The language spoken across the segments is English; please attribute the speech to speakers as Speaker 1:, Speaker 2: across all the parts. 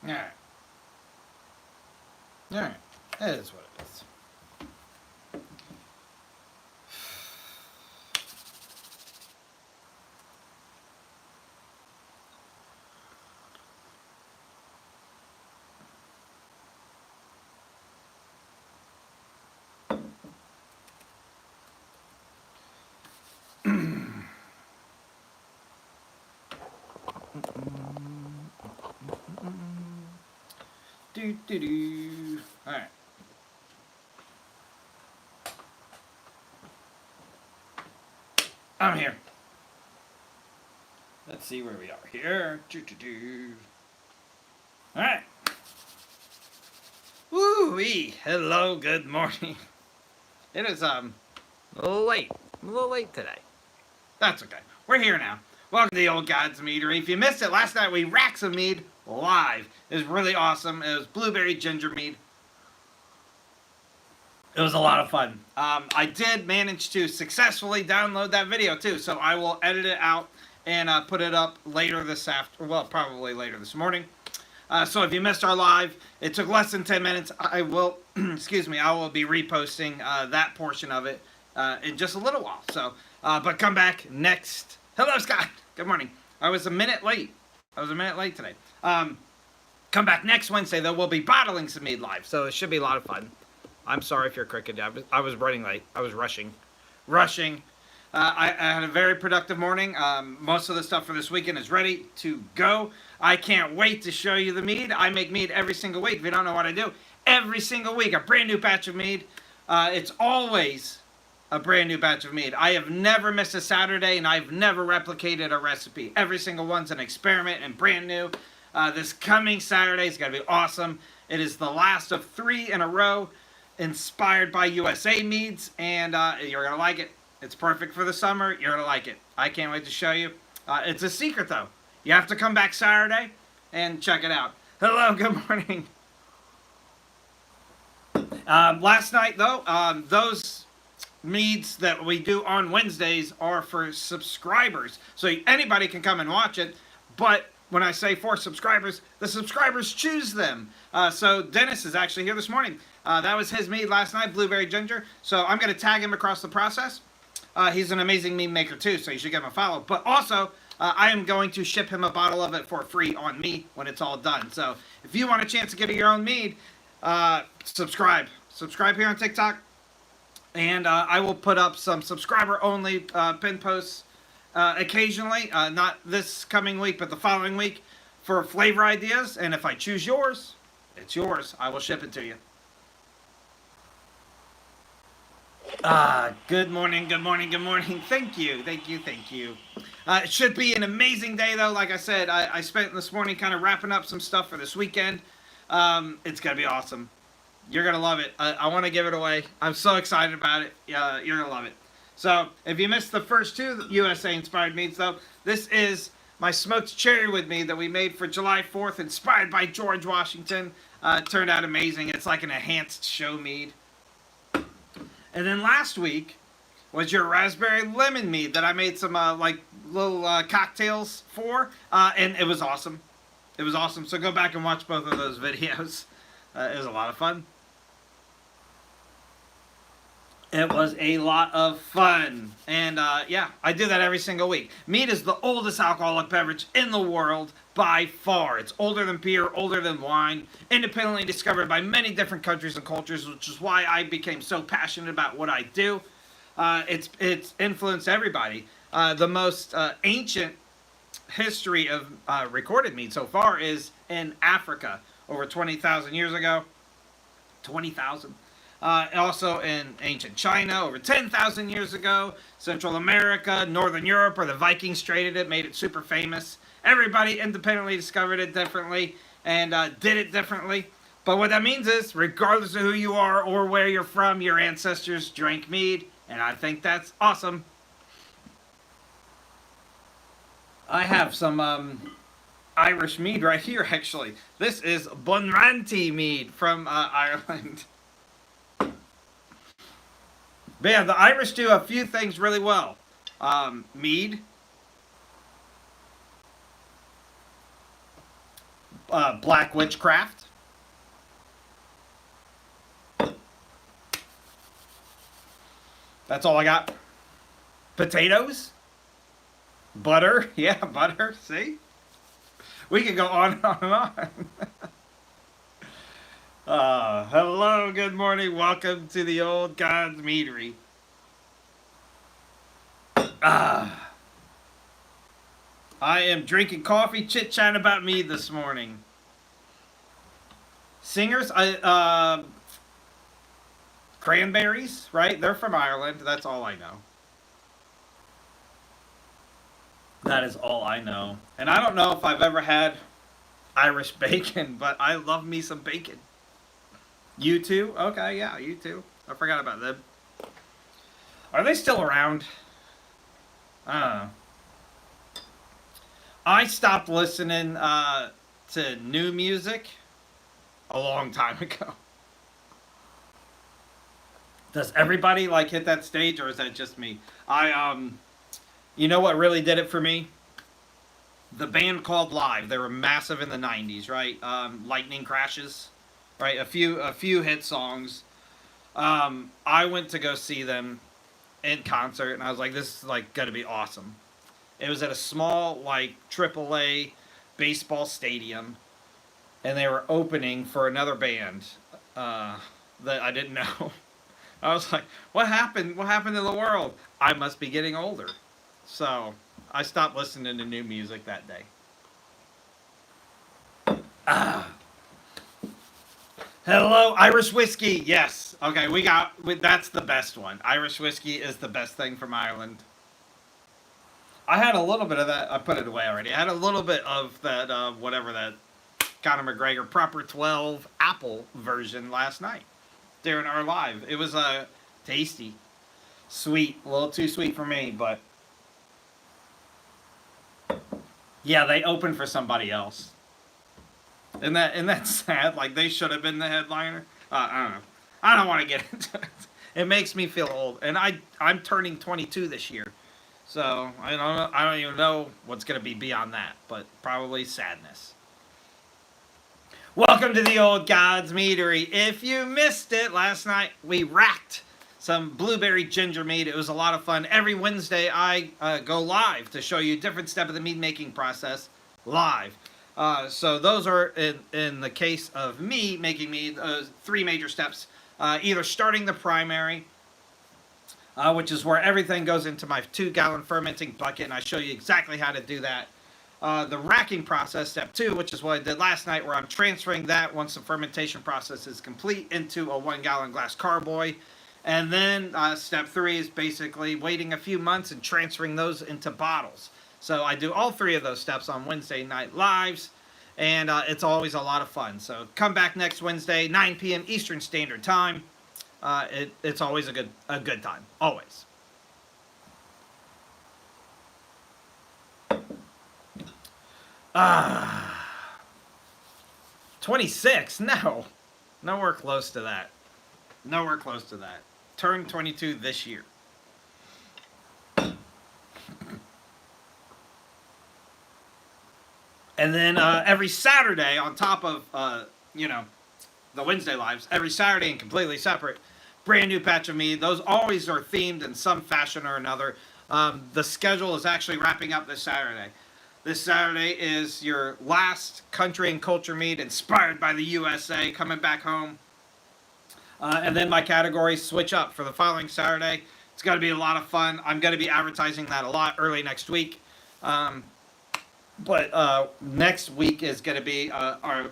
Speaker 1: Alright. Alright. That is what it is. Do. Alright. I'm here. Let's see where we are here. Alright. Woo-wee. Hello, good morning. It is, a little late. I'm a little late today. That's okay. We're here now. Welcome to the Old Gods Meadery. If you missed it, last night we racked some mead live. It was really awesome. It was blueberry ginger mead. It was a lot of fun. I did manage to successfully download that video too, so I will edit it out and put it up later this probably later this morning. So if you missed our live, it took less than 10 minutes. I will, excuse me, I will be reposting that portion of it in just a little while. So, but come back next. Hello, Scott. Good morning. I was a minute late. Today. Come back next Wednesday, though. We'll be bottling some mead live, so it should be a lot of fun. I'm sorry if you're crooked. I was running late. I was rushing. I had a very productive morning. Most of the stuff for this weekend is ready to go. I can't wait to show you the mead. I make mead every single week. If you don't know what I do, every single week, a brand new batch of mead. It's always a brand new batch of mead. I have never missed a Saturday, and I've never replicated a recipe. Every single one's an experiment and brand new. This coming Saturday is going to be awesome. It is the last of 3 in a row, inspired by USA meads, and you're going to like it. It's perfect for the summer. You're going to like it. I can't wait to show you. It's a secret, though. You have to come back Saturday and check it out. Hello, good morning. Last night, though, those meads that we do on Wednesdays are for subscribers. So anybody can come and watch it, but when I say for subscribers, the subscribers choose them. So Dennis is actually here this morning. That was his mead last night, blueberry ginger. So I'm going to tag him across the process. He's an amazing mead maker too, so you should give him a follow. But also, I am going to ship him a bottle of it for free on me when it's all done. So if you want a chance to get your own mead, subscribe. Subscribe here on TikTok. And I will put up some subscriber-only pin posts occasionally, not this coming week, but the following week, for flavor ideas. And if I choose yours, it's yours. I will ship it to you. Good morning. Thank you. It should be an amazing day, though. Like I said, I spent this morning kind of wrapping up some stuff for this weekend. It's going to be awesome. You're going to love it. I want to give it away. I'm so excited about it. You're going to love it. So, if you missed the first 2 USA-inspired meads, though, this is my smoked cherry wood mead that we made for July 4th, inspired by George Washington. It turned out amazing. It's like an enhanced show mead. And then last week was your raspberry lemon mead that I made some like little cocktails for, and it was awesome. It was awesome. So go back and watch both of those videos. It was a lot of fun. It was a lot of fun. And yeah, I do that every single week. Mead is the oldest alcoholic beverage in the world by far. It's older than beer, older than wine, independently discovered by many different countries and cultures, which is why I became so passionate about what I do. It's influenced everybody. The most ancient history of recorded mead so far is in Africa, over 20,000 years ago. 20,000. Also in ancient China, over 10,000 years ago. Central America, Northern Europe, where the Vikings traded it, made it super famous. Everybody independently discovered it differently and did it differently. But what that means is, regardless of who you are or where you're from, your ancestors drank mead. And I think that's awesome. I have some Irish mead right here, actually. This is Bunranty mead from Ireland. But yeah, the Irish do a few things really well. Mead, Black Witchcraft. That's all I got. Potatoes. Butter. Yeah, butter. See? We could go on and on and on. Hello, good morning. Welcome to the Old God's Meadery. I am drinking coffee, chit-chatting about me this morning. Singers, Cranberries, right? They're from Ireland. That's all I know. That is all I know. And I don't know if I've ever had Irish bacon, but I love me some bacon. You too? Okay, yeah, you too. I forgot about them. Are they still around? I don't know. I stopped listening to new music a long time ago. Does everybody like hit that stage, or is that just me? You know what really did it for me? The band called Live. They were massive in the '90s, right? Lightning Crashes, right? A few hit songs. I went to go see them in concert, and I was like, this is like gonna be awesome. It was at a small like AAA baseball stadium, and they were opening for another band that I didn't know. I was like, what happened? What happened to the world? I must be getting older. So I stopped listening to new music that day. Hello, Irish whiskey. Yes. Okay, that's the best one. Irish whiskey is the best thing from Ireland. I had a little bit of that. I put it away already. I had a little bit of that, whatever that Conor McGregor Proper 12 apple version last night during our live. It was tasty, sweet, a little too sweet for me, but yeah, they opened for somebody else. Isn't that sad? Like they should have been the headliner. I don't know. I don't want to get into it. It makes me feel old, and I'm turning 22 this year, so I don't even know what's gonna be beyond that, but probably sadness. Welcome to the Old God's Meadery. If you missed it last night, we racked some blueberry ginger mead. It was a lot of fun. Every Wednesday, I go live to show you a different step of the mead making process live. So those are, in the case of me making mead, 3 major steps. Either starting the primary, which is where everything goes into my 2-gallon fermenting bucket, and I show you exactly how to do that. The racking process, step 2, which is what I did last night, where I'm transferring that once the fermentation process is complete into a 1-gallon glass carboy. And then step 3 is basically waiting a few months and transferring those into bottles. So I do all 3 of those steps on Wednesday night lives, and it's always a lot of fun. So come back next Wednesday, 9 p.m. Eastern Standard Time. It's always a good time, always. 26? No. Nowhere close to that. Nowhere close to that. Turned 22 this year. And then every Saturday, on top of, the Wednesday lives, every Saturday and completely separate, brand new batch of mead. Those always are themed in some fashion or another. The schedule is actually wrapping up this Saturday. This Saturday is your last country and culture mead inspired by the USA coming back home. And then my categories switch up for the following Saturday. It's going to be a lot of fun. I'm going to be advertising that a lot early next week. But next week is going to be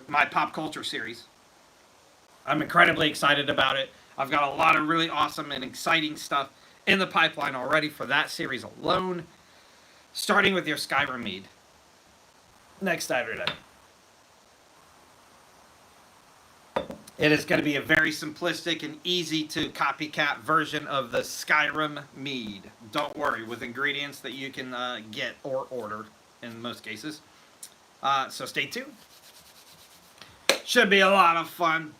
Speaker 1: my pop culture series. I'm incredibly excited about it. I've got a lot of really awesome and exciting stuff in the pipeline already for that series alone. Starting with your Skyrim mead next Saturday. It is going to be a very simplistic and easy to copycat version of the Skyrim mead. Don't worry, with ingredients that you can get or order in most cases. So stay tuned. Should be a lot of fun.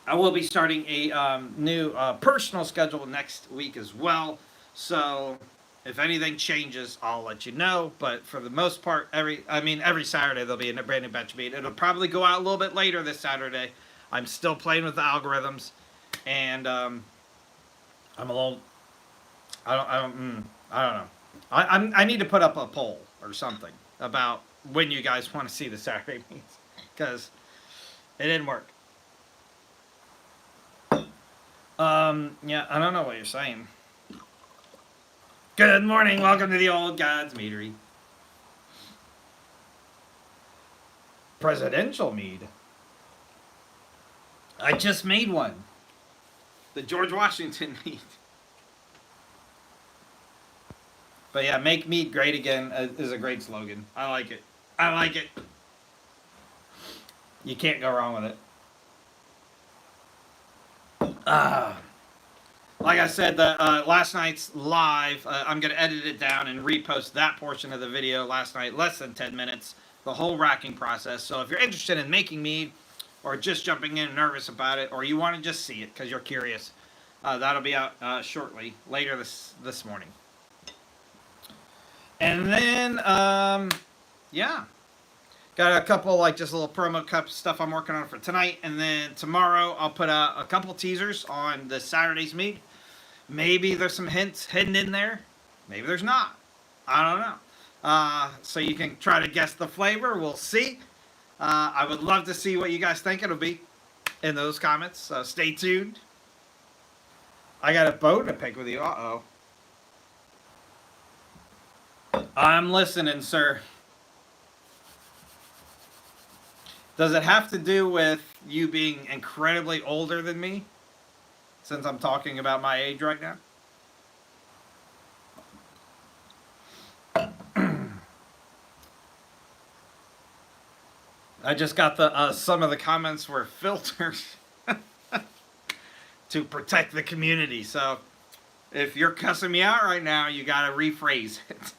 Speaker 1: I will be starting a new personal schedule next week as well. So If anything changes, I'll let you know. But for the most part, every Saturday there'll be a brand new batch of mead. It'll probably go out a little bit later this Saturday. I'm still playing with the algorithms, and I'm a little. I don't know. I need to put up a poll or something about when you guys want to see the Saturday meets, because it didn't work. Yeah, I don't know what you're saying. Good morning. Welcome to the Old Gods Meadery. Presidential mead. I just made one. The George Washington mead. But yeah, make mead great again is a great slogan. I like it. I like it. You can't go wrong with it. Like I said, the last night's live, I'm going to edit it down and repost that portion of the video last night, less than 10 minutes, the whole racking process. So if you're interested in making mead, or just jumping in nervous about it, or you want to just see it because you're curious, that'll be out shortly, later this morning. And then, yeah. Got a couple, like, just little promo cup stuff I'm working on for tonight. And then tomorrow, I'll put out a couple teasers on the Saturday's mead. Maybe there's some hints hidden in there. Maybe there's not. I don't know. So you can try to guess the flavor. We'll see. I would love to see what you guys think it'll be in those comments. So stay tuned. I got a bone to pick with you. Uh-oh. I'm listening, sir. Does it have to do with you being incredibly older than me? Since I'm talking about my age right now? I just got the some of the comments were filtered to protect the community. So if you're cussing me out right now, you gotta rephrase it.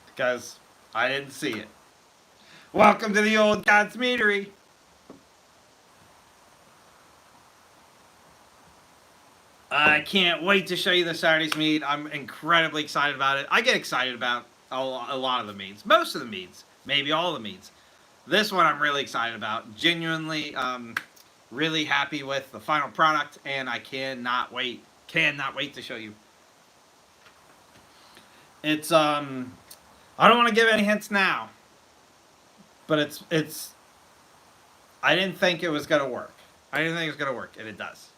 Speaker 1: Because I didn't see it. Welcome to the Old Gods Meadery. I can't wait to show you the Saturday's mead. I'm incredibly excited about it. I get excited about a lot of the meads. Most of the meads. Maybe all the meads. This one I'm really excited about. Genuinely, really happy with the final product. And I cannot wait. Cannot wait to show you. It's, I don't want to give any hints now. But it's, I didn't think it was going to work. I didn't think it was going to work, and it does.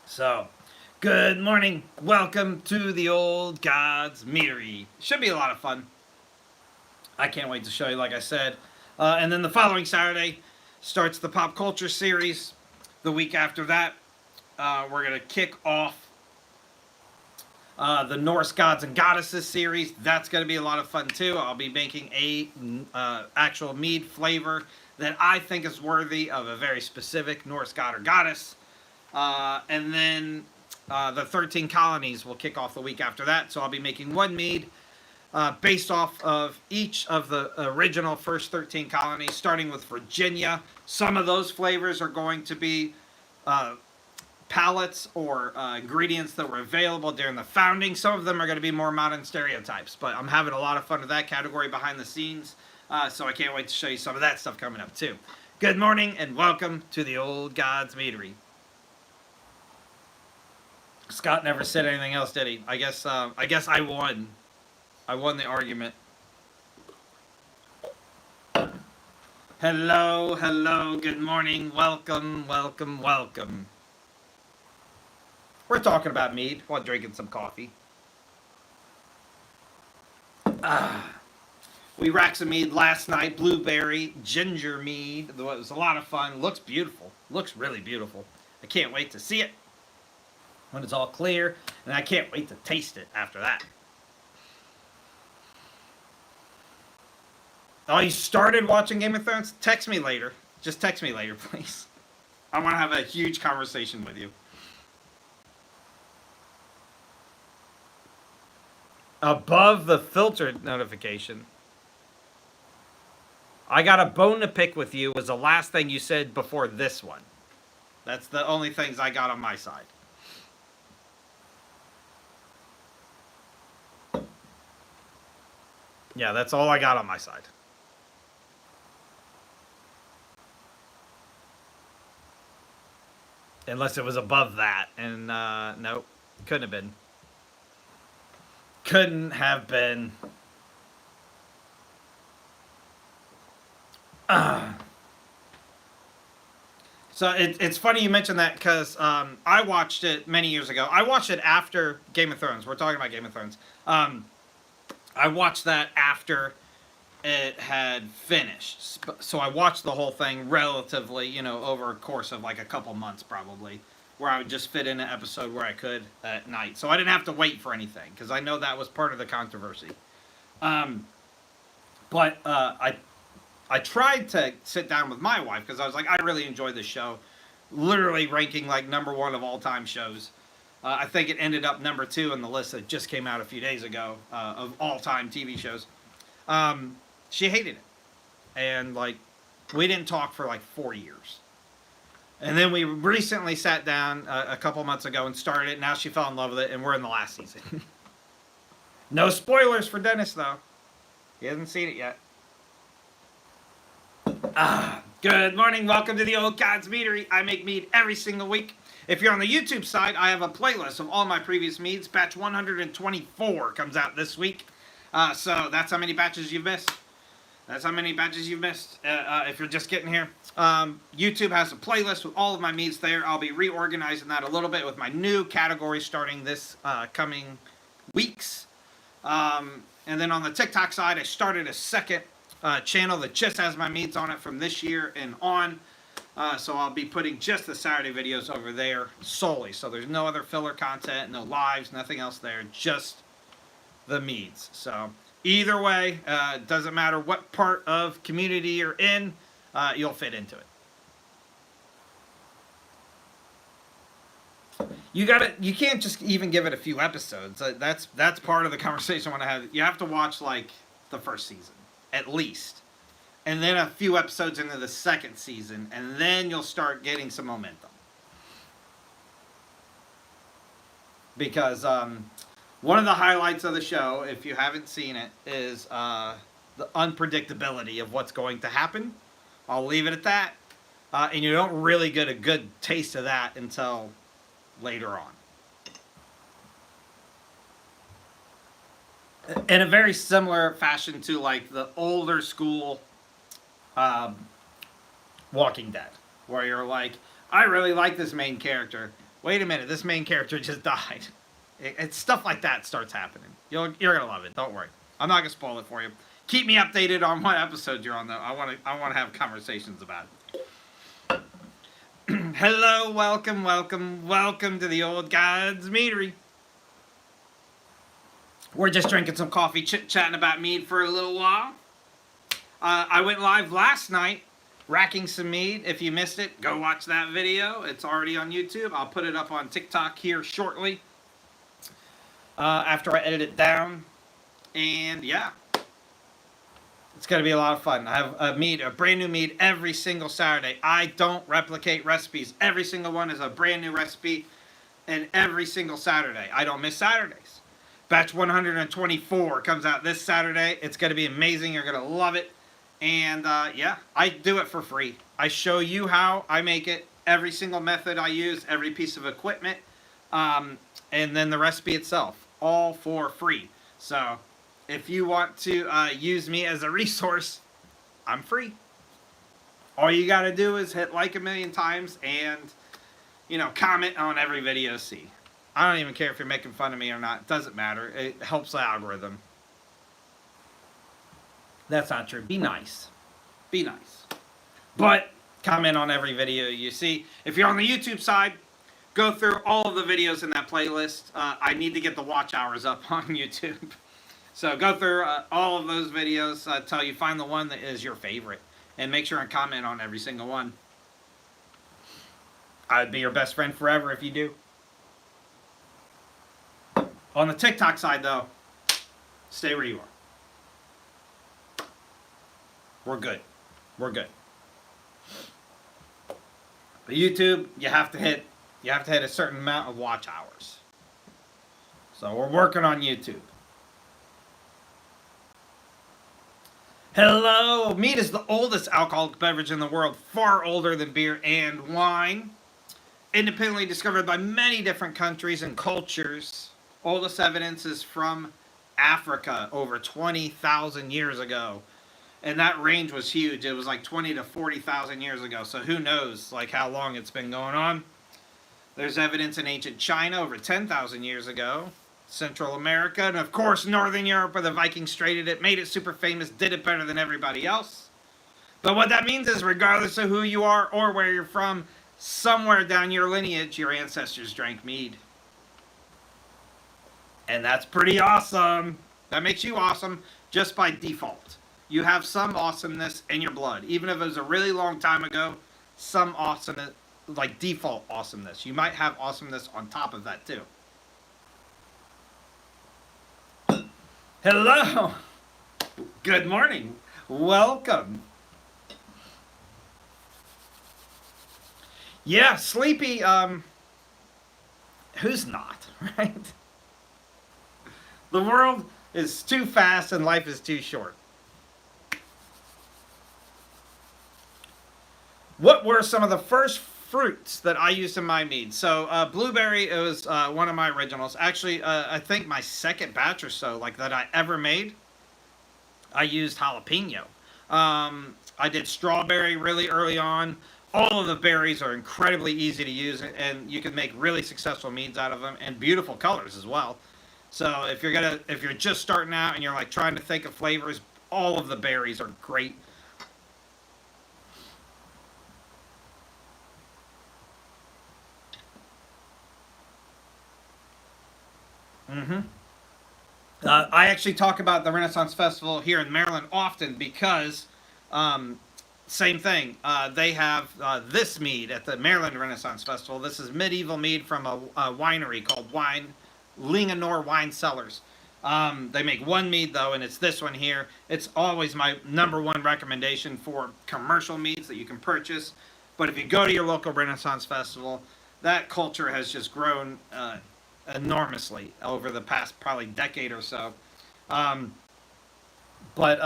Speaker 1: So, good morning. Welcome to the Old Gods Meadery. Should be a lot of fun. I can't wait to show you, like I said. And then the following Saturday starts the pop culture series. The week after that, we're going to kick off the Norse Gods and Goddesses series. That's going to be a lot of fun too. I'll be making a actual mead flavor that I think is worthy of a very specific Norse god or goddess. And then the 13 colonies will kick off the week after that. So I'll be making one mead based off of each of the original first 13 colonies, starting with Virginia. Some of those flavors are going to be palettes or ingredients that were available during the founding. Some of them are going to be more modern stereotypes, but I'm having a lot of fun with that category behind the scenes. So I can't wait to show you some of that stuff coming up too. Good morning and welcome to the Old Gods Meadery. Scott never said anything else, did he? I guess I won. I won the argument. Hello, hello, good morning, welcome, welcome, welcome. We're talking about mead while drinking some coffee. We racked some mead last night, blueberry, ginger mead. It was a lot of fun. Looks beautiful. Looks really beautiful. I can't wait to see it when it's all clear, and I can't wait to taste it after that. Oh, you started watching Game of Thrones? Text me later. Just text me later, please. I want to have a huge conversation with you. Above the filtered notification. I got a bone to pick with you was the last thing you said before this one. That's the only things I got on my side. Yeah, that's all I got on my side. Unless it was above that. And, nope. Couldn't have been. Couldn't have been. So it's funny you mentioned that because I watched it many years ago. I watched it after Game of Thrones. We're talking about Game of Thrones. I watched that after it had finished. So I watched the whole thing relatively, over a course of like a couple months probably, where I would just fit in an episode where I could at night. So I didn't have to wait for anything because I know that was part of the controversy. But I tried to sit down with my wife because I was like, I really enjoyed this show. Literally ranking like #1 of all time shows. I think it ended up #2 on the list that just came out a few days ago of all time TV shows. She hated it. And like, we didn't talk for like 4 years. And then we recently sat down a couple months ago and started it. Now she fell in love with it, and we're in the last season. No spoilers for Dennis, though. He hasn't seen it yet. Good morning. Welcome to the Old God's Meadery. I make mead every single week. If you're on the YouTube side, I have a playlist of all my previous meads. Batch 124 comes out this week. So that's how many batches you've missed. That's how many batches you've missed if you're just getting here. YouTube has a playlist with all of my meads there. I'll be reorganizing that a little bit with my new category starting this coming weeks. And then on the TikTok side, I started a second channel that just has my meads on it from this year and on. So I'll be putting just the Saturday videos over there solely. So there's no other filler content, no lives, nothing else there, just the meads. So either way, doesn't matter what part of community you're in, you'll fit into it. You can't just even give it a few episodes. That's part of the conversation I want to have. You have to watch like the first season, at least. And then a few episodes into the second season, and then you'll start getting some momentum. Because one of the highlights of the show, if you haven't seen it, is the unpredictability of what's going to happen. I'll leave it at that. And you don't really get a good taste of that until later on. In a very similar fashion to like the older school Walking Dead, where you're like, I really like this main character. Wait a minute, this main character just died. It's stuff like that starts happening. You're gonna love it. Don't worry. I'm not gonna spoil it for you. Keep me updated on what episode you're on, though. I want to have conversations about it. Hello, welcome to the Old God's Meadery. We're just drinking some coffee, chit-chatting about mead for a little while. I went live last night, racking some mead. If you missed it, go watch that video. It's already on YouTube. I'll put it up on TikTok here shortly after I edit it down. And yeah, it's going to be a lot of fun. I have a brand new mead every single Saturday. I don't replicate recipes. Every single one is a brand new recipe, and every single Saturday. I don't miss Saturdays. Batch 124 comes out this Saturday. It's going to be amazing. You're going to love it. And yeah, I do it for free. I show you how I make it, every single method I use, every piece of equipment, and then the recipe itself, all for free. So if you want to use me as a resource, I'm free. All you got to do is hit like 1,000,000 times and, comment on every video you see. I don't even care if you're making fun of me or not. It doesn't matter. It helps the algorithm. That's not true. Be nice. Be nice. But comment on every video you see. If you're on the YouTube side, go through all of the videos in that playlist. I need to get the watch hours up on YouTube. So go through all of those videos until you find the one that is your favorite. And make sure and comment on every single one. I'd be your best friend forever if you do. On the TikTok side, though, stay where you are. We're good. we're good. But YouTube, you have to hit a certain amount of watch hours. So we're working on YouTube. Hello! Mead is the oldest alcoholic beverage in the world, far older than beer and wine. Independently discovered by many different countries and cultures. Oldest evidence is from Africa over 20,000 years ago. And that range was huge. It was like 20 to 40,000 years ago. So who knows like how long it's been going on. There's evidence in ancient China over 10,000 years ago. Central America, and of course Northern Europe, where the Vikings traded it, made it super famous, did it better than everybody else. But what that means is regardless of who you are or where you're from, somewhere down your lineage, your ancestors drank mead. And that's pretty awesome. That makes you awesome just by default. You have some awesomeness in your blood. Even if it was a really long time ago, some awesomeness, like default awesomeness. You might have awesomeness on top of that too. Hello. Good morning. Welcome. Yeah, sleepy. Who's not, right? The world is too fast and life is too short. What were some of the first fruits that I used in my mead? So blueberry was one of my originals. Actually, I think my second batch or so, like that I ever made, I used jalapeno. I did strawberry really early on. All of the berries are incredibly easy to use, and you can make really successful meads out of them, and beautiful colors as well. So if you're just starting out and you're like trying to think of flavors, all of the berries are great. Mm-hmm. I actually talk about the Renaissance Festival here in Maryland often because, same thing. They have this mead at the Maryland Renaissance Festival. This is medieval mead from a winery called Linganore Wine Cellars. They make one mead though, and it's this one here. It's always my number one recommendation for commercial meads that you can purchase. But if you go to your local Renaissance Festival, that culture has just grown enormously over the past probably decade or so. But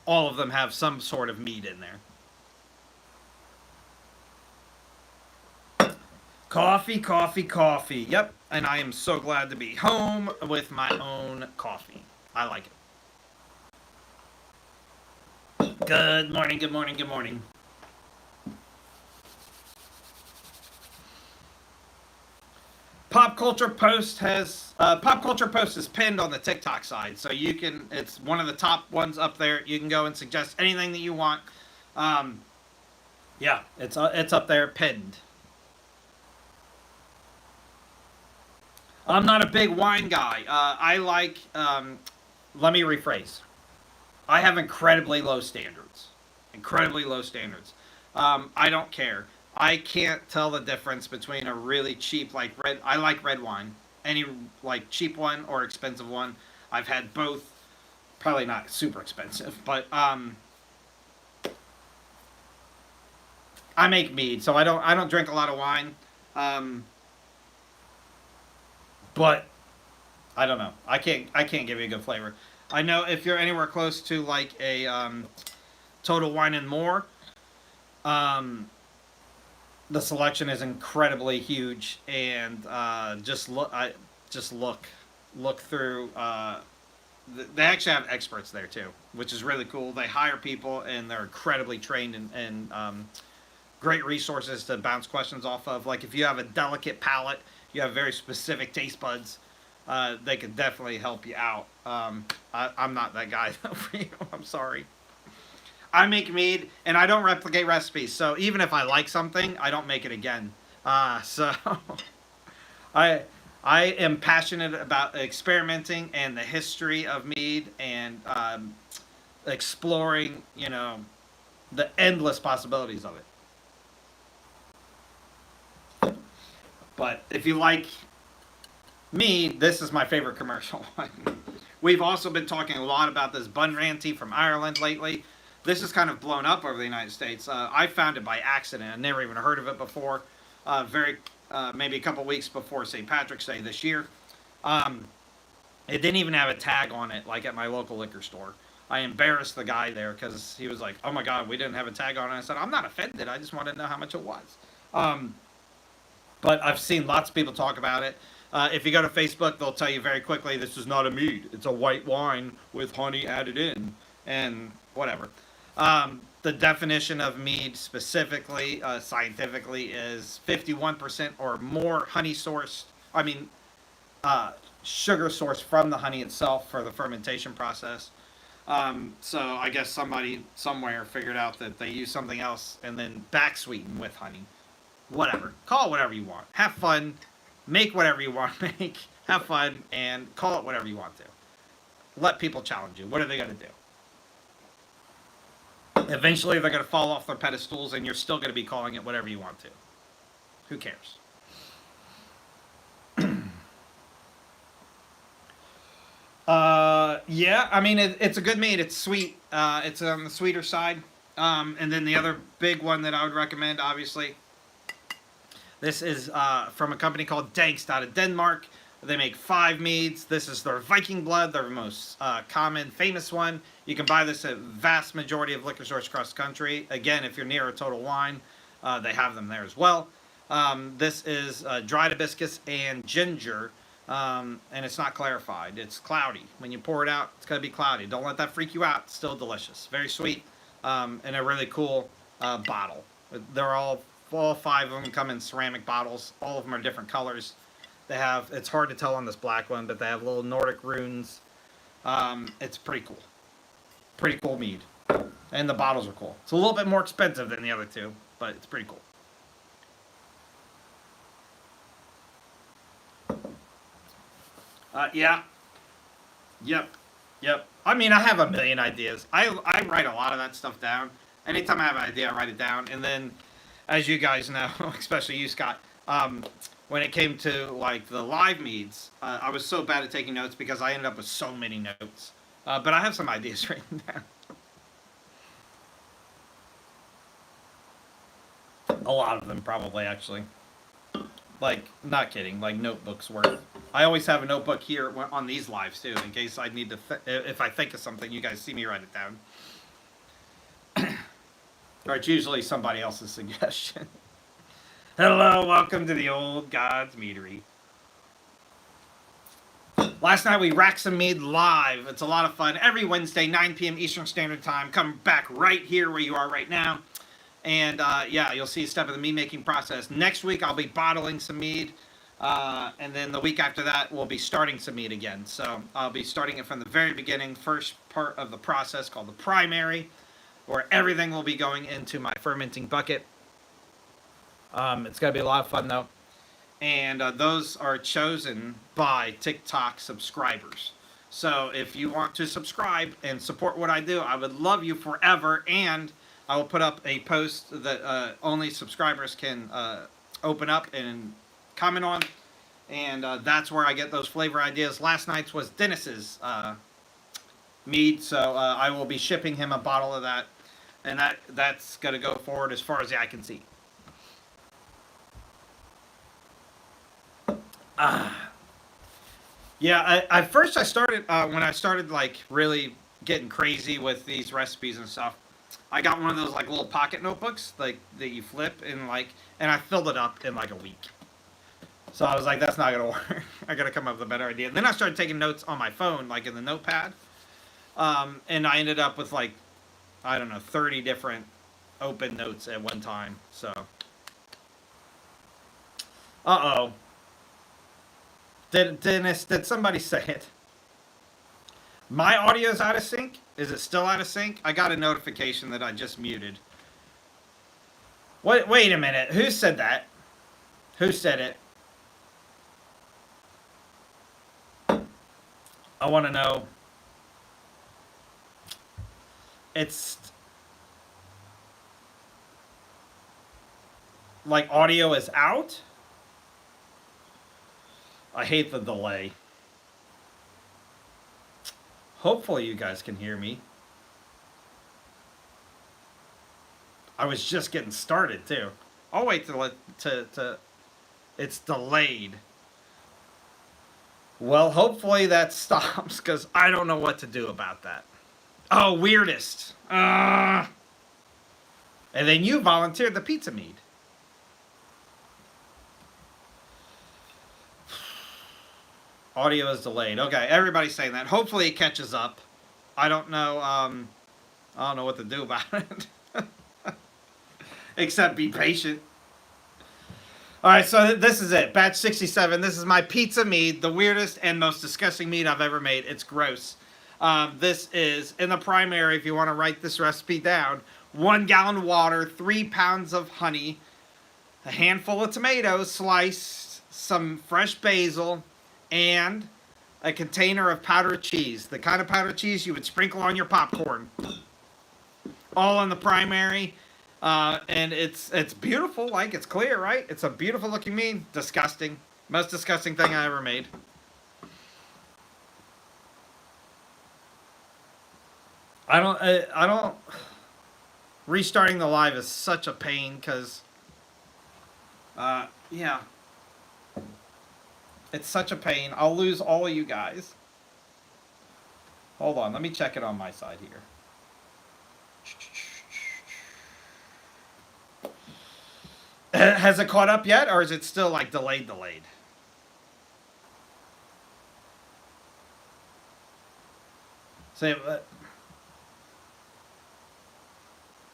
Speaker 1: all of them have some sort of mead in there. Coffee, coffee, coffee. Yep, and I am so glad to be home with my own coffee. I like it. Good morning, good morning, good morning. Pop Culture Post is pinned on the TikTok side, so you can. It's one of the top ones up there. You can go and suggest anything that you want. Yeah, it's up there pinned. I'm not a big wine guy. I like. Let me rephrase. I have incredibly low standards. Incredibly low standards. I don't care. I can't tell the difference between a really cheap like red. I like red wine. Any like cheap one or expensive one. I've had both. Probably not super expensive, but I make mead, so I don't drink a lot of wine. But I don't know. I can't give you a good flavor. I know if you're anywhere close to like a Total Wine and More, the selection is incredibly huge, and just look through. They actually have experts there too, which is really cool. They hire people, and they're incredibly trained and great resources to bounce questions off of. Like if you have a delicate palate, you have very specific taste buds, they could definitely help you out. I'm not that guy though for you. I'm sorry. I make mead, and I don't replicate recipes. So even if I like something, I don't make it again. So I am passionate about experimenting and the history of mead and exploring, the endless possibilities of it. But if you like mead, this is my favorite commercial one. We've also been talking a lot about this Bunranty from Ireland lately. This is kind of blown up over the United States. I found it by accident. I never even heard of it before. Maybe a couple weeks before St. Patrick's Day this year. Um, it didn't even have a tag on it, like at my local liquor store. I embarrassed the guy there because he was like, "Oh my God, we didn't have a tag on it." I said, "I'm not offended. I just wanted to know how much it was." Um, but I've seen lots of people talk about it. If you go to Facebook, they'll tell you very quickly, this is not a mead. It's a white wine with honey added in, and whatever. The definition of mead specifically, scientifically, is 51% or more honey sourced. I mean, sugar sourced from the honey itself for the fermentation process. So I guess somebody somewhere figured out that they use something else and then back sweeten with honey. Whatever. Call it whatever you want. Have fun. Make whatever you want to make. Have fun and call it whatever you want to. Let people challenge you. What are they going to do? Eventually they're going to fall off their pedestals and you're still going to be calling it whatever you want to. Who cares? Yeah, I mean, it's a good mead. It's sweet. It's on the sweeter side. And then the other big one that I would recommend, obviously, this is from a company called Dangst out of Denmark. They make 5 meads. This is their Viking Blood, their most common, famous one. You can buy this at vast majority of liquor stores across the country. Again, if you're near a Total Wine, they have them there as well. This is dried hibiscus and ginger. And it's not clarified. It's cloudy. When you pour it out, it's going to be cloudy. Don't let that freak you out. It's still delicious. Very sweet. And a really cool bottle. They're all 5 of them come in ceramic bottles. All of them are different colors. They have, it's hard to tell on this black one, but they have little Nordic runes. It's pretty cool. Pretty cool mead. And the bottles are cool. It's a little bit more expensive than the other two, but it's pretty cool. Yeah. Yep. Yep. I mean, I have a million ideas. I write a lot of that stuff down. Anytime I have an idea, I write it down. And then, as you guys know, especially you, Scott, when it came to, like, the live meads, I was so bad at taking notes because I ended up with so many notes. But I have some ideas written down. A lot of them, probably, actually. Like, not kidding, like notebooks worth. I always have a notebook here on these lives, too, in case I need to, if I think of something, you guys see me write it down. Or it's usually somebody else's suggestion. Hello, welcome to the Old Gods Meadery. Last night we racked some mead live. It's a lot of fun. Every Wednesday, 9 p.m. Eastern Standard Time. Come back right here where you are right now. And yeah, you'll see a step of the mead making process. Next week I'll be bottling some mead. And then the week after that we'll be starting some mead again. So I'll be starting it from the very beginning. First part of the process called the primary, where everything will be going into my fermenting bucket. It's going to be a lot of fun though. And those are chosen by TikTok subscribers. So if you want to subscribe and support what I do, I would love you forever. And I will put up a post that only subscribers can open up and comment on. And that's where I get those flavor ideas. Last night's was Dennis's mead. So I will be shipping him a bottle of that. And that's going to go forward as far as the eye can see. Yeah, I first I started when I started like really getting crazy with these recipes and stuff. I got one of those like little pocket notebooks like that you flip and I filled it up in like a week. So I was like, that's not gonna work. I gotta come up with a better idea. And then I started taking notes on my phone, like in the notepad, and I ended up with like, I don't know, 30 different open notes at one time. So, uh-oh. Dennis, did somebody say it? My audio's out of sync? Is it still out of sync? I got a notification that I just muted. Wait a minute. Who said that? Who said it? I want to know. It's like audio is out? I hate the delay. Hopefully you guys can hear me. I was just getting started too. I'll wait till it's delayed. Well, hopefully that stops because I don't know what to do about that. Oh, weirdest. And then you volunteered the pizza mead. Audio is delayed. Okay, everybody's saying that. Hopefully it catches up. I don't know. I don't know what to do about it. Except be patient. All right, so this is it. Batch 67. This is my pizza mead, the weirdest and most disgusting mead I've ever made. It's gross. This is, in the primary, if you want to write this recipe down, 1 gallon of water, 3 pounds of honey, a handful of tomatoes sliced, some fresh basil, and a container of powdered cheese. The kind of powdered cheese you would sprinkle on your popcorn. All in the primary. And it's beautiful, like it's clear, right? It's a beautiful looking mead. Disgusting. Most disgusting thing I ever made. I don't, restarting the live is such a pain because, yeah. It's such a pain. I'll lose all of you guys. Hold on, let me check it on my side here. Has it caught up yet, or is it still like delayed? Say,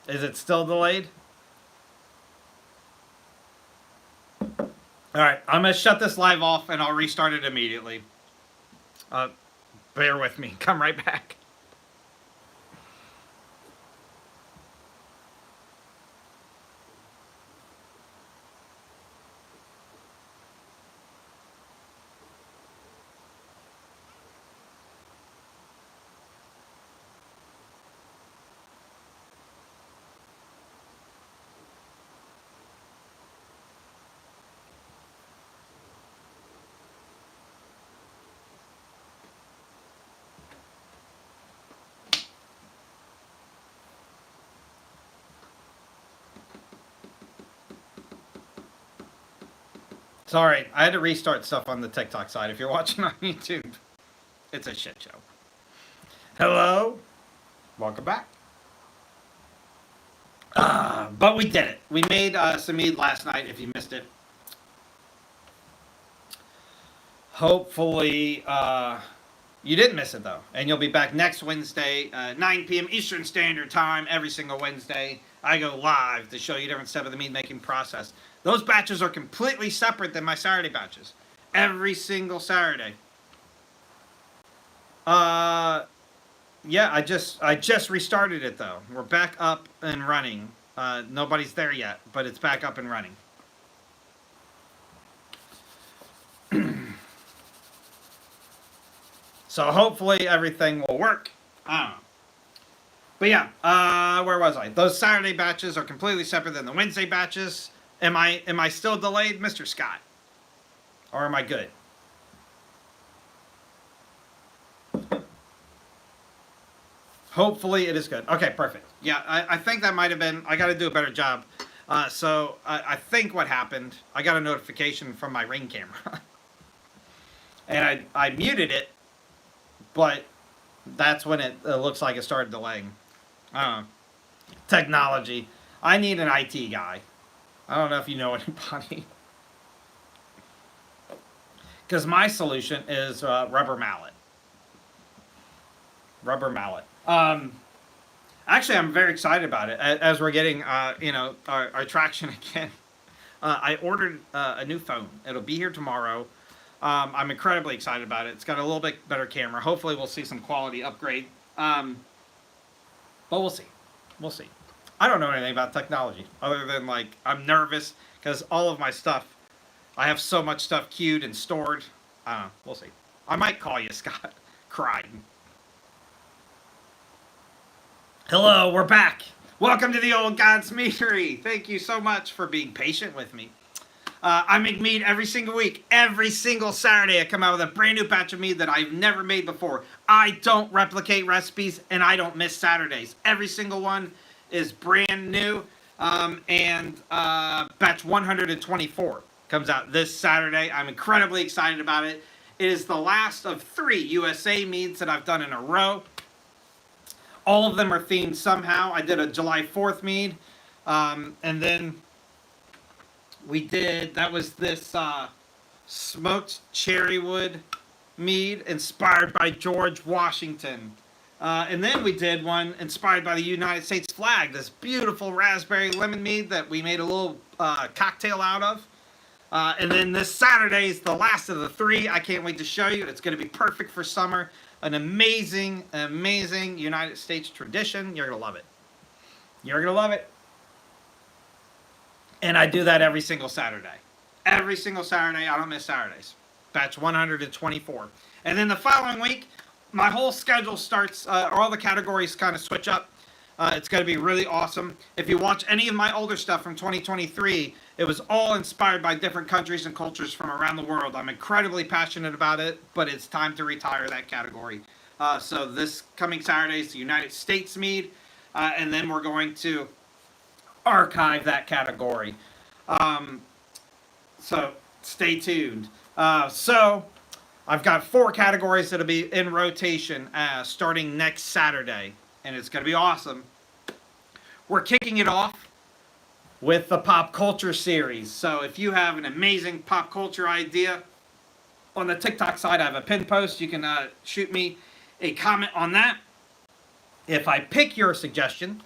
Speaker 1: is it still delayed? All right, I'm gonna shut this live off and I'll restart it immediately. Bear with me. Come right back. Sorry, I had to restart stuff on the TikTok side. If you're watching on YouTube, it's a shit show. Hello? Welcome back. But we did it. We made some mead last night, if you missed it. Hopefully, you didn't miss it, though. And you'll be back next Wednesday, 9 p.m. Eastern Standard Time, every single Wednesday. I go live to show you different step of the mead making process. Those batches are completely separate than my Saturday batches. Every single Saturday. Yeah, I just restarted it though. We're back up and running. Nobody's there yet, but it's back up and running. So hopefully everything will work. I don't know. But yeah, where was I? Those Saturday batches are completely separate than the Wednesday batches. Am I still delayed, Mr. Scott? Or am I good? Hopefully it is good. Okay, perfect. Yeah, I think that might have been, I got to do a better job. So I think what happened, I got a notification from my Ring camera. And I muted it, but that's when it looks like it started delaying. Technology. I need an IT guy. I don't know if you know anybody. Because my solution is rubber mallet. Rubber mallet. Actually, I'm very excited about it. As we're getting, our traction again. I ordered a new phone. It'll be here tomorrow. I'm incredibly excited about it. It's got a little bit better camera. Hopefully, we'll see some quality upgrade. But we'll see. We'll see. I don't know anything about technology other than like I'm nervous because all of my stuff, I have so much stuff queued and stored. I don't know. We'll see. I might call you, Scott. Crying. Hello, we're back. Welcome to the Old God's Meadery. Thank you so much for being patient with me. I make mead every single week. Every single Saturday I come out with a brand new batch of mead that I've never made before. I don't replicate recipes and I don't miss Saturdays. Every single one is brand new. And batch 124 comes out this Saturday. I'm incredibly excited about it. It is the last of 3 USA meads that I've done in a row. All of them are themed somehow. I did a July 4th mead, and then that was this smoked cherrywood mead inspired by George Washington. And then we did one inspired by the United States flag, this beautiful raspberry lemon mead that we made a little cocktail out of. And then this Saturday is the last of the 3. I can't wait to show you. It's going to be perfect for summer. An amazing, amazing United States tradition. You're going to love it. You're going to love it. And I do that every single Saturday. Every single Saturday. I don't miss Saturdays. Batch 124. And then the following week, my whole schedule starts, all the categories kind of switch up. It's going to be really awesome. If you watch any of my older stuff from 2023, it was all inspired by different countries and cultures from around the world. I'm incredibly passionate about it, but it's time to retire that category. So this coming Saturday is the United States mead, and then we're going to archive that category. So stay tuned. So I've got 4 categories that'll be in rotation starting next Saturday, and it's going to be awesome. We're kicking it off with the pop culture series. So if you have an amazing pop culture idea, on the TikTok side I have a pinned post. You can shoot me a comment on that. If I pick your suggestion,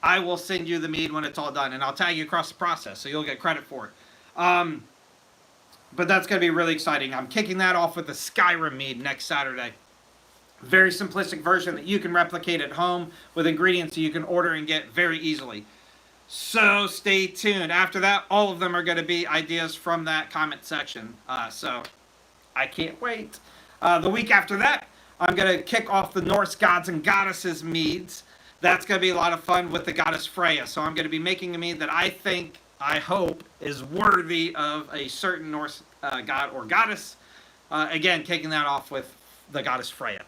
Speaker 1: I will send you the mead when it's all done, and I'll tag you across the process, so you'll get credit for it. But that's going to be really exciting. I'm kicking that off with the Skyrim mead next Saturday. Very simplistic version that you can replicate at home with ingredients that you can order and get very easily. So stay tuned. After that, all of them are going to be ideas from that comment section. So I can't wait. The week after that, I'm going to kick off the Norse Gods and Goddesses meads. That's going to be a lot of fun with the goddess Freya. So I'm going to be making a mead that I hope is worthy of a certain Norse god or goddess. Again, kicking that off with the goddess Freya.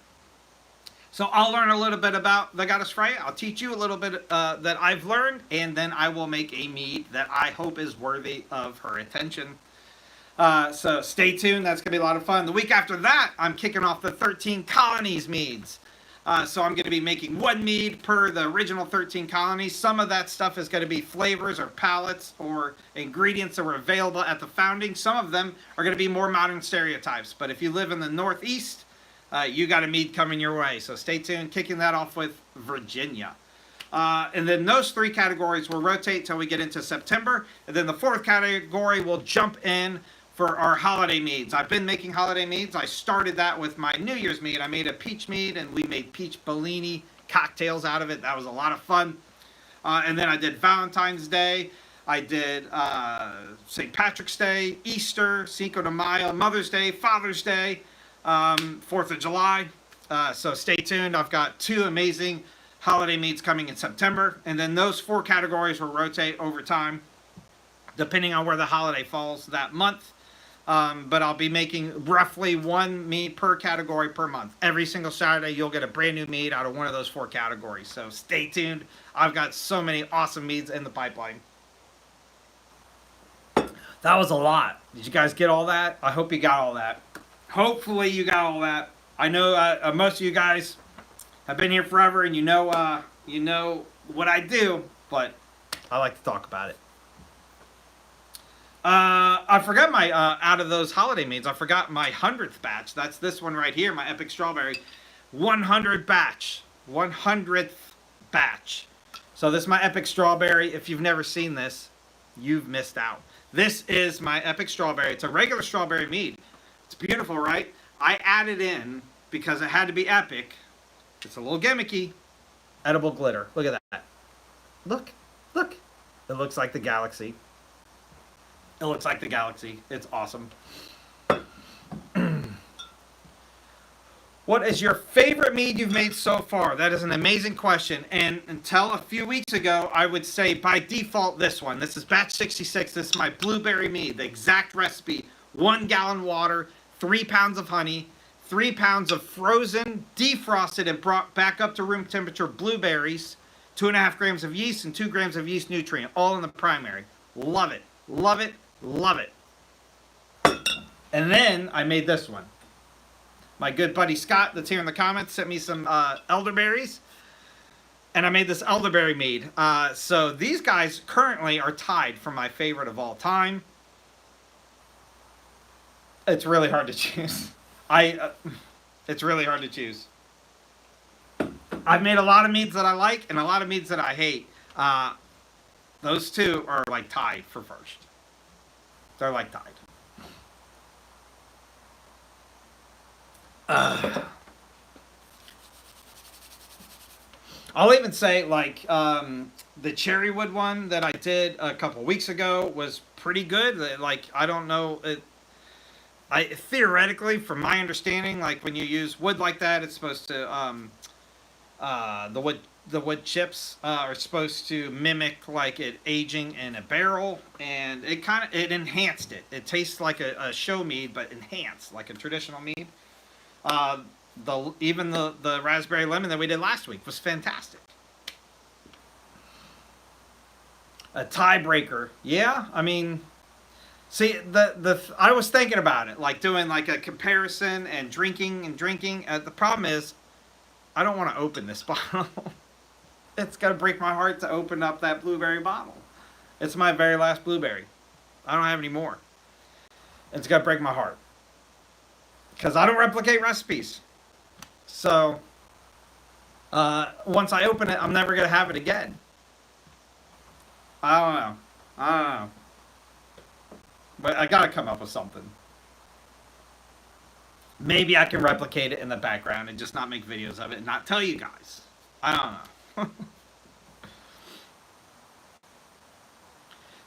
Speaker 1: So I'll learn a little bit about the goddess Freya. I'll teach you a little bit that I've learned, and then I will make a mead that I hope is worthy of her attention. So stay tuned. That's going to be a lot of fun. The week after that, I'm kicking off the 13 Colonies meads. So I'm going to be making 1 mead per the original 13 colonies. Some of that stuff is going to be flavors or palettes or ingredients that were available at the founding. Some of them are going to be more modern stereotypes. But if you live in the Northeast, you got a mead coming your way. So stay tuned. Kicking that off with Virginia. And then those 3 categories will rotate till we get into September. And then the 4th category will jump in for our holiday meads. I've been making holiday meads. I started that with my New Year's mead. I made a peach mead, and we made peach Bellini cocktails out of it. That was a lot of fun. And then I did Valentine's Day. I did St. Patrick's Day, Easter, Cinco de Mayo, Mother's Day, Father's Day, 4th of July. So stay tuned. I've got 2 amazing holiday meads coming in September. And then those 4 categories will rotate over time, depending on where the holiday falls that month. But I'll be making roughly 1 mead per category per month. Every single Saturday, you'll get a brand new mead out of one of those 4 categories. So stay tuned. I've got so many awesome meads in the pipeline. That was a lot. Did you guys get all that? I hope you got all that. Hopefully you got all that. I know most of you guys have been here forever, and you know what I do, but I like to talk about it. I forgot my, out of those holiday meads, I forgot my 100th batch. That's this one right here, my Epic Strawberry. 100th batch. 100th batch. So this is my Epic Strawberry. If you've never seen this, you've missed out. This is my Epic Strawberry. It's a regular strawberry mead. It's beautiful, right? I added in, because it had to be epic, it's a little gimmicky, edible glitter. Look at that. Look. Look. It looks like the galaxy. It looks like the galaxy. It's awesome. What is your favorite mead you've made so far? That is an amazing question. And until a few weeks ago, I would say by default this one. This is batch 66. This is my blueberry mead. The exact recipe. 1 gallon water, 3 pounds of honey, 3 pounds of frozen, defrosted, and brought back up to room temperature blueberries, 2.5 grams of yeast and 2 grams of yeast nutrient, all in the primary. Love it, love it, love it. And then I made this one. My good buddy Scott, that's here in the comments, sent me some elderberries. And I made this elderberry mead. So these guys currently are tied for my favorite of all time. It's really hard to choose. It's really hard to choose. I've made a lot of meads that I like and a lot of meads that I hate. Those two are like tied for first. They're like tied. I'll even say like the cherrywood one that I did a couple weeks ago was pretty good. Like I don't know, theoretically, from my understanding, like when you use wood like that, it's supposed to the wood chips are supposed to mimic like it aging in a barrel, and it enhanced it. It tastes like a show mead, but enhanced like a traditional mead. Even the raspberry lemon that we did last week was fantastic. A tiebreaker, yeah. I mean, see, I was thinking about it, like doing like a comparison and drinking. The problem is, I don't want to open this bottle. It's gonna break my heart to open up that blueberry bottle. It's my very last blueberry. I don't have any more. It's gonna break my heart because I don't replicate recipes. So once I open it, I'm never gonna have it again. I don't know. But I gotta come up with something. Maybe I can replicate it in the background and just not make videos of it and not tell you guys. I don't know.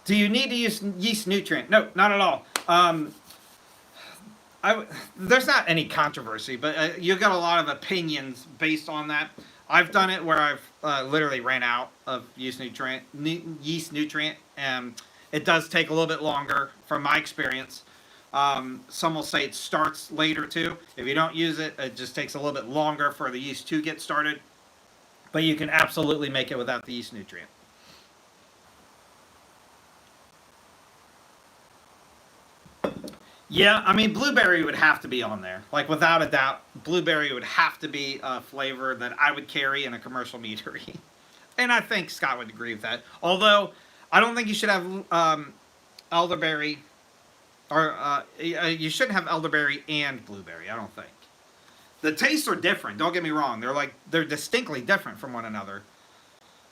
Speaker 1: Do you need to use yeast nutrient? No, not at all. There's not any controversy, but you got a lot of opinions based on that. I've done it where I've literally ran out of yeast nutrient, and it does take a little bit longer from my experience. Some will say it starts later too. If you don't use it, it just takes a little bit longer for the yeast to get started. But you can absolutely make it without the yeast nutrient. Yeah, I mean, blueberry would have to be on there. Like, without a doubt, blueberry would have to be a flavor that I would carry in a commercial meadery. And I think Scott would agree with that. Although, I don't think you should have elderberry, or you shouldn't have elderberry and blueberry, I don't think. The tastes are different, don't get me wrong. They're distinctly different from one another.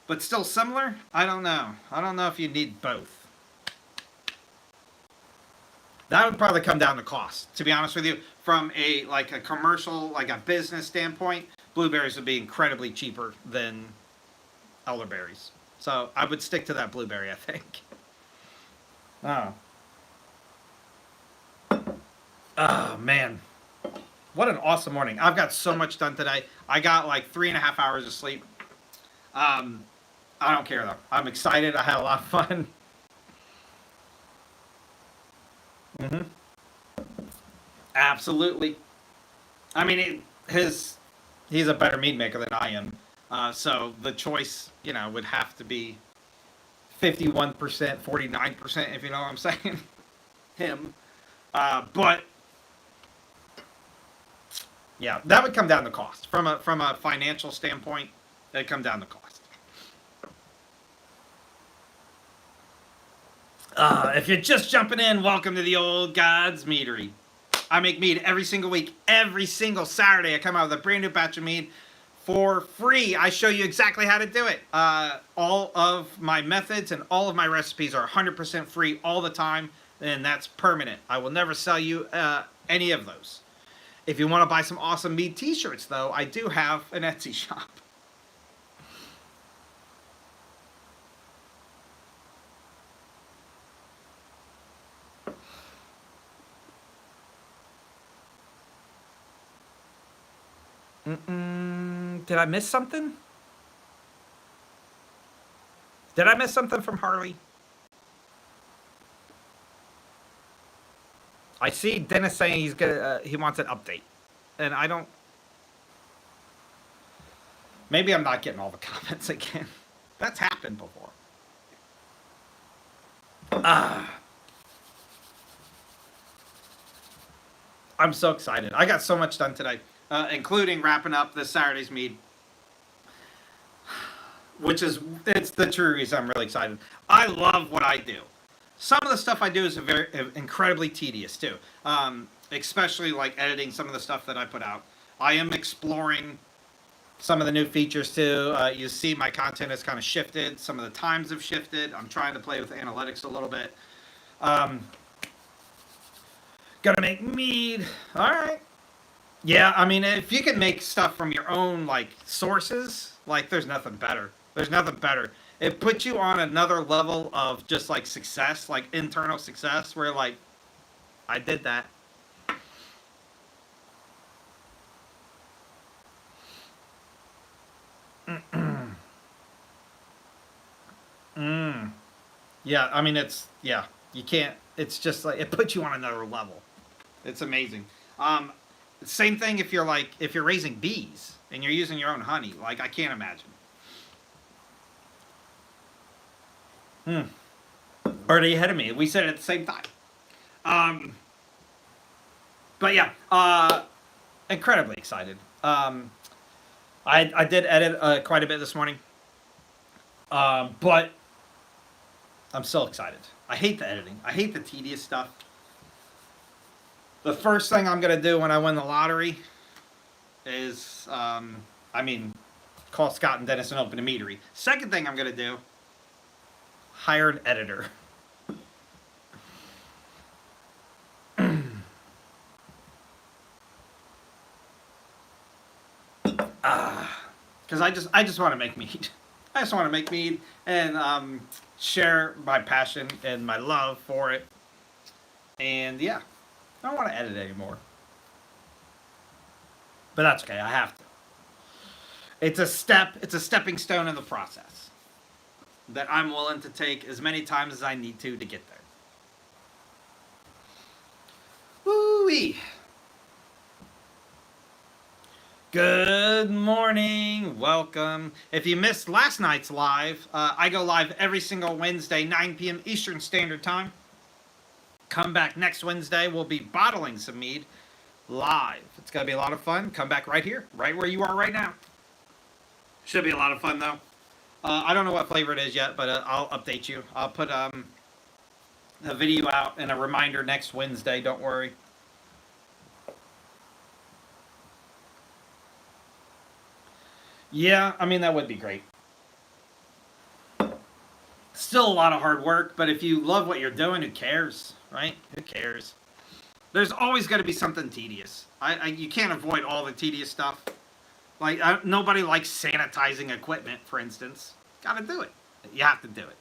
Speaker 1: But still similar? I don't know. I don't know if you need both. That would probably come down to cost, to be honest with you. From a commercial, like a business standpoint, blueberries would be incredibly cheaper than elderberries. So I would stick to that blueberry, I think. Oh, man. What an awesome morning. I've got so much done today. I got like 3.5 hours of sleep. I don't care, though. I'm excited. I had a lot of fun. Absolutely. I mean, he's a better mead maker than I am. So the choice, would have to be 51%, 49%, if you know what I'm saying. Him. But yeah, that would come down to cost. From a financial standpoint, it'd come down to cost. If you're just jumping in, welcome to the Old Gods Meadery. I make mead every single week. Every single Saturday, I come out with a brand new batch of mead for free. I show you exactly how to do it. All of my methods and all of my recipes are 100% free all the time, and that's permanent. I will never sell you any of those. If you want to buy some awesome mead t-shirts, though, I do have an Etsy shop. Did I miss something? Did I miss something from Harley? I see Dennis saying he wants an update, and I don't. Maybe I'm not getting all the comments again. That's happened before. Ah, I'm so excited. I got so much done today, including wrapping up this Saturday's mead, which is it's the true reason I'm really excited. I love what I do. Some of the stuff I do is very incredibly tedious too, especially like editing some of the stuff that I put out. I am exploring some of the new features too. You see my content has kind of shifted. Some of the times have shifted. I'm trying to play with analytics a little bit. Um, Gonna make mead. All right. Yeah, I mean, if you can make stuff from your own like sources, like there's nothing better. There's nothing better. It puts you on another level of just like success, like internal success, where like I did that. Mm. Yeah, I mean it's yeah. You can't. It's just like it puts you on another level. It's amazing. Um, Same thing if you're like if you're raising bees and you're using your own honey. Like I can't imagine. Hmm. Already ahead of me. We said it at the same time. Um, but yeah, incredibly excited. I did edit quite a bit this morning, but I'm so excited. I hate the editing. I hate the tedious stuff. The first thing I'm gonna do when I win the lottery is, I mean, call Scott and Dennis and open a meadery. Second thing I'm gonna do, hire an editor. Because I just want to make mead. I just want to make mead and share my passion and my love for it. And yeah, I don't want to edit anymore. But that's okay. I have to. It's a step. It's a stepping stone in the process that I'm willing to take as many times as I need to get there. Woo-wee. Good morning. Welcome. If you missed last night's live, I go live every single Wednesday, 9 p.m. Eastern Standard Time. Come back next Wednesday. We'll be bottling some mead live. It's going to be a lot of fun. Come back right here, right where you are right now. Should be a lot of fun, though. I don't know what flavor it is yet, but I'll update you. I'll put a video out and a reminder next Wednesday. Don't worry. Yeah, I mean, that would be great. Still a lot of hard work, but if you love what you're doing, who cares, right? Who cares? There's always got to be something tedious. You can't avoid all the tedious stuff. Like, nobody likes sanitizing equipment, for instance. Gotta do it. You have to do it.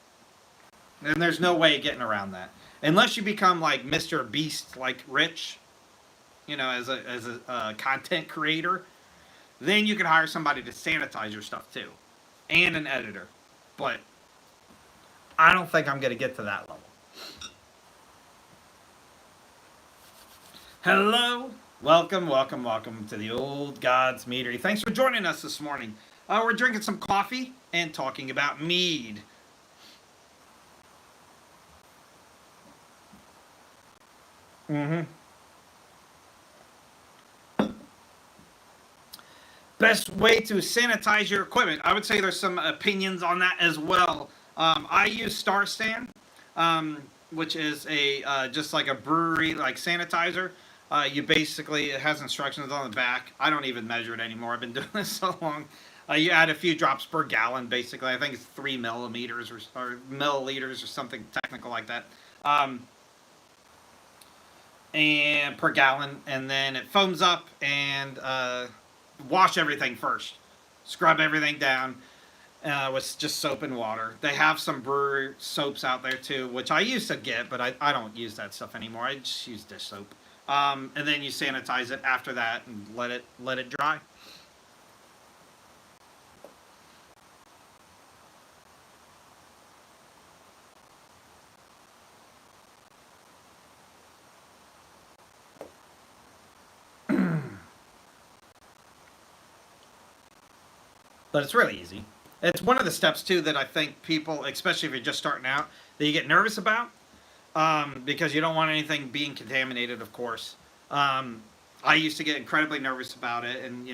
Speaker 1: And there's no way of getting around that. Unless you become like Mr. Beast, like rich, as a content creator, then you can hire somebody to sanitize your stuff too. And an editor. But I don't think I'm going to get to that level. Hello. Welcome, welcome, welcome to the Old Gods Meadery. Thanks for joining us this morning. We're drinking some coffee and talking about mead. Mm-hmm. Best way to sanitize your equipment. I would say there's some opinions on that as well. I use Star San, which is a just like a brewery like sanitizer. You basically it has instructions on the back. I don't even measure it anymore. I've been doing this so long. You add a few drops per gallon, basically. I think it's 3 millimeters or milliliters or something technical like that. And per gallon, and then it foams up and wash everything first. Scrub everything down with just soap and water. They have some brewery soaps out there too, which I used to get, but I don't use that stuff anymore. I just use dish soap. And then you sanitize it after that and let it dry. But it's really easy. It's one of the steps too that I think people, especially if you're just starting out, that you get nervous about, because you don't want anything being contaminated, of course. Um, I used to get incredibly nervous about it, and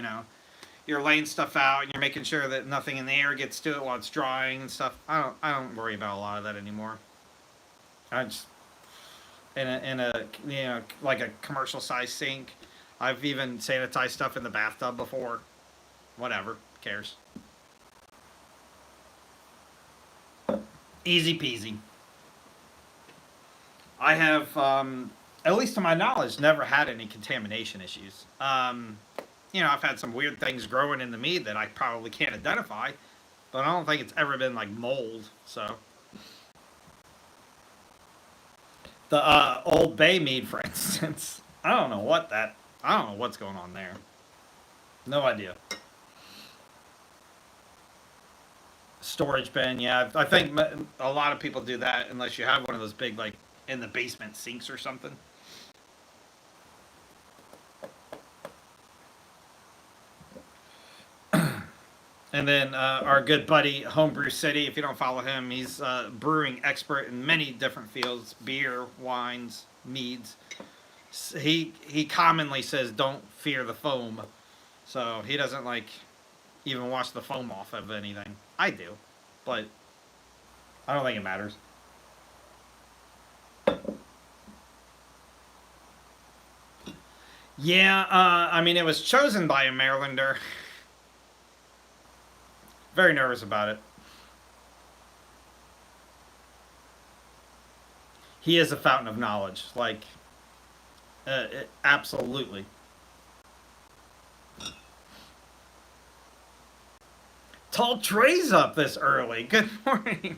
Speaker 1: you're laying stuff out and you're making sure that nothing in the air gets to it while it's drying and stuff. I don't worry about a lot of that anymore. I just in a like a commercial size sink. I've even sanitized stuff in the bathtub before. Whatever, cares. Easy peasy. I have, at least to my knowledge, never had any contamination issues. I've had some weird things growing in the mead that I probably can't identify, but I don't think it's ever been like mold. So the Old Bay mead, for instance, I don't know what's going on there. No idea. Storage bin, yeah. I think a lot of people do that unless you have one of those big like in the basement sinks or something. And then our good buddy Homebrew City, if you don't follow him, he's a brewing expert in many different fields: beer, wines, meads. He commonly says, "Don't fear the foam," so he doesn't like even wash the foam off of anything. I do, but I don't think it matters. Yeah, I mean, it was chosen by a Marylander. Very nervous about it. He is a fountain of knowledge. Like, absolutely. Tall Trey's up this early. Good morning.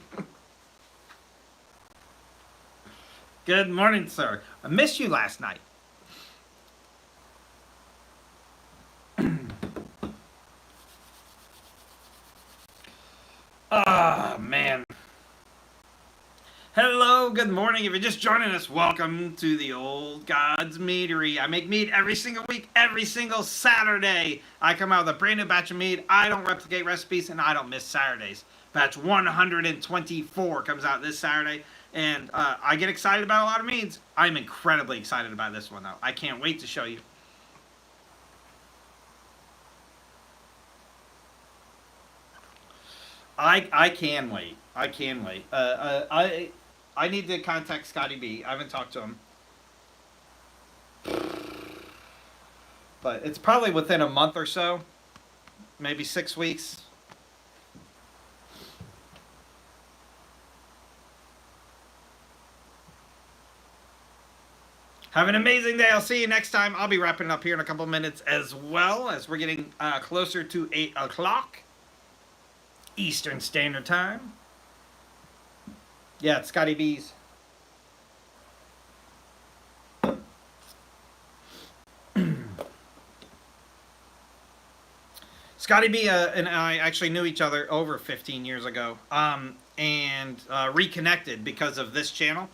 Speaker 1: Good morning, sir. I missed you last night. Ah, man. Hello, good morning. If you're just joining us, welcome to the Old Gods Meadery. I make mead every single week, every single Saturday. I come out with a brand new batch of mead. I don't replicate recipes, and I don't miss Saturdays. Batch 124 comes out this Saturday, and I get excited about a lot of meads. I'm incredibly excited about this one, though. I can't wait to show you. I can wait. I can wait. I need to contact Scotty B. I haven't talked to him, but it's probably within a month or so, maybe 6 weeks. Have an amazing day. I'll see you next time. I'll be wrapping up here in a couple minutes as well as we're getting closer to 8 o'clock Eastern Standard Time. Yeah, it's Scotty B's. Scotty B and I actually knew each other over 15 years ago, and reconnected because of this channel.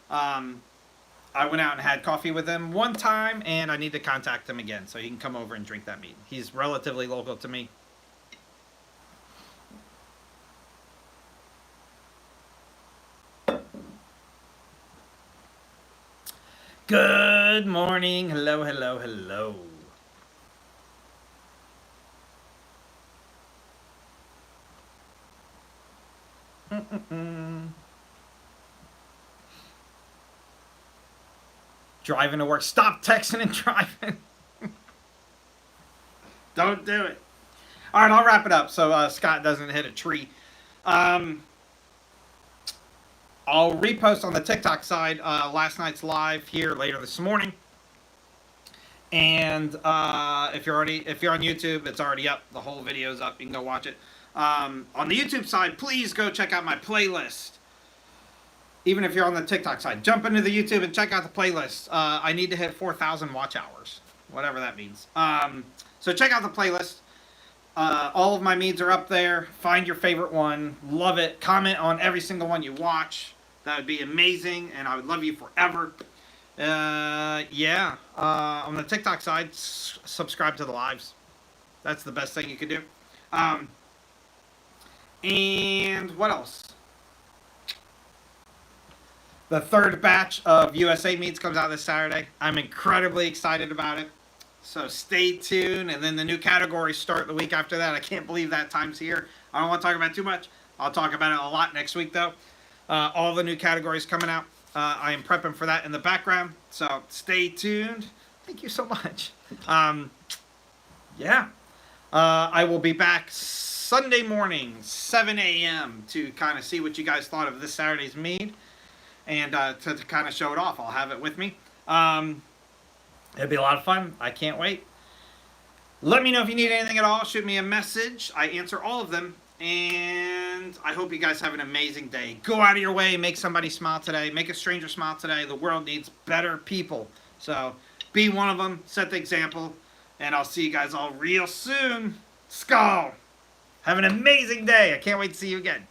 Speaker 1: I went out and had coffee with him one time, and I need to contact him again so he can come over and drink that mead. He's relatively local to me. Good morning. Hello, hello, hello. Driving to work. Stop texting and driving. Don't do it. All right, I'll wrap it up so Scott doesn't hit a tree. I'll repost on the TikTok side last night's live here later this morning. And if you're on YouTube, it's already up. The whole video's up. You can go watch it. On the YouTube side, please go check out my playlist. Even if you're on the TikTok side, jump into the YouTube and check out the playlist. I need to hit 4,000 watch hours, whatever that means. So check out the playlist. All of my meads are up there. Find your favorite one. Love it. Comment on every single one you watch. That would be amazing, and I would love you forever. Yeah. On the TikTok side, subscribe to the lives. That's the best thing you could do. And what else? The third batch of USA meets comes out this Saturday. I'm incredibly excited about it. So stay tuned. And then the new categories start the week after that. I can't believe that time's here. I don't want to talk about it too much. I'll talk about it a lot next week, though. All the new categories coming out. I am prepping for that in the background. So stay tuned. Thank you so much. Yeah. I will be back Sunday morning, 7 a.m. to kind of see what you guys thought of this Saturday's meet. And to kind of show it off. I'll have it with me. It'll be a lot of fun. I can't wait. Let me know if you need anything at all. Shoot me a message. I answer all of them. And I hope you guys have an amazing day. Go out of your way. Make somebody smile today. Make a stranger smile today. The world needs better people. So be one of them. Set the example. And I'll see you guys all real soon. Skull. Have an amazing day. I can't wait to see you again.